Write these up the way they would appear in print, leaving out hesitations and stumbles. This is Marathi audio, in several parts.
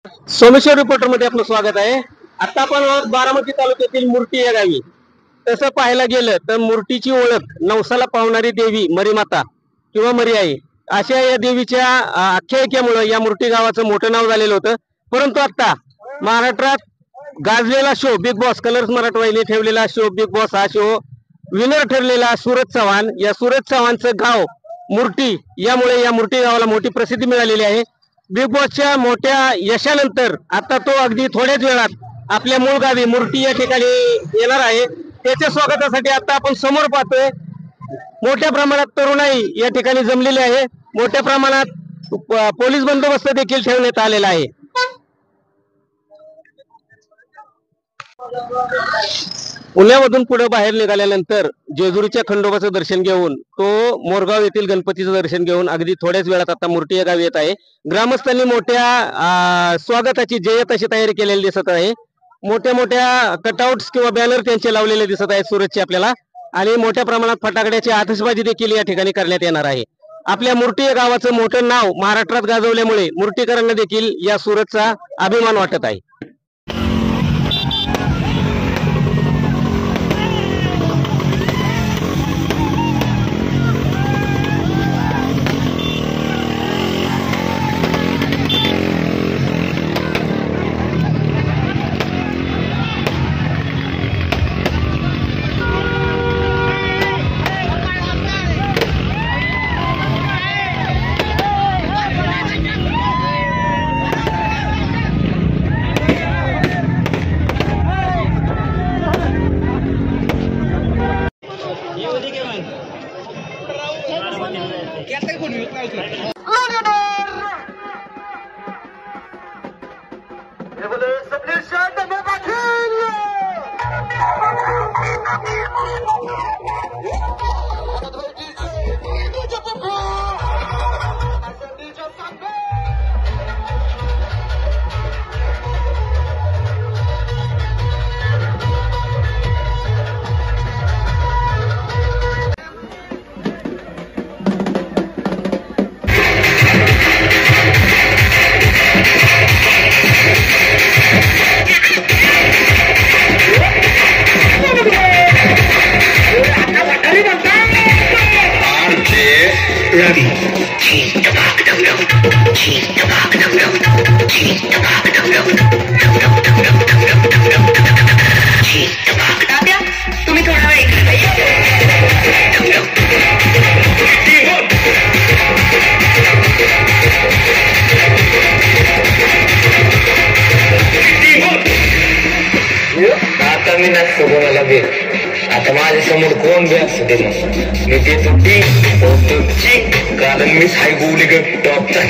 सोमेश्वर रिपोर्टर मध्ये आपलं स्वागत आहे। आता आपण बारामती तालुक्यातील मुर्टी या गावी तसं पाहायला गेलं तर मुर्टीची ओळख नवसाला पावणारी देवी मरीमाता किंवा मरी आई अशा या देवीच्या आख्यायिकेमुळे या मुर्टी गावाचं मोठं नाव झालेलं होतं। परंतु आता महाराष्ट्रात गाजलेला शो बिग बॉस कलर्स मराठवाहिनी ठेवलेला शो बिग बॉस हा शो विनर ठरलेला सूरज चव्हाण या सूरज चव्हाणचं गाव मुर्टी यामुळे या मुर्टी गावाला मोठी प्रसिद्धी मिळालेली आहे। बिग बॉसच्या मोठ्या यशानंतर आता तो अगदी थोड्याच वेळात आपल्या मूळ गावी मुर्टी या ठिकाणी येणार आहे। त्याच्या स्वागतासाठी आता आपण समोर पाहतोय मोठ्या प्रमाणात तरुणाई या ठिकाणी जमलेली आहे। मोठ्या प्रमाणात पोलीस बंदोबस्त देखील ठेवण्यात आलेला आहे। पुण्यामधून पुढे बाहेर निघाल्यानंतर जेजुरीच्या खंडोबाचं दर्शन घेऊन तो मोरगाव येथील गणपतीचं दर्शन घेऊन अगदी थोड्याच वेळात आता मुर्टी या गावी येत आहे। ग्रामस्थांनी मोठ्या स्वागताची जय्यत अशी तयारी केलेली दिसत आहे। मोठ्या मोठ्या कटआउट्स किंवा बॅनर त्यांचे लावलेले दिसत आहेत सूरजचे आपल्याला, आणि मोठ्या प्रमाणात फटाकड्याची आतिषबाजी देखील या ठिकाणी करण्यात येणार आहे। आपल्या मुर्टी या गावाचं मोठं नाव महाराष्ट्रात गाजवल्यामुळे मुर्टीकरांना देखील या सूरजचा अभिमान वाटत आहे। तुम्ही थोडा वेळ आता मी नसतो कोणाला बे, आता माझ्या समोर कोण बी असू दे मग मी ते तुटी कारण मी साई गोवली ग टॉपचा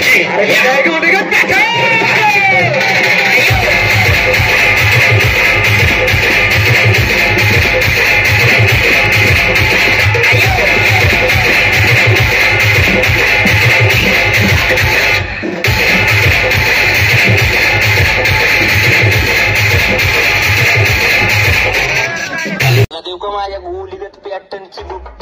देऊ का माझ्या गोलीगत पॅटर्नची बुक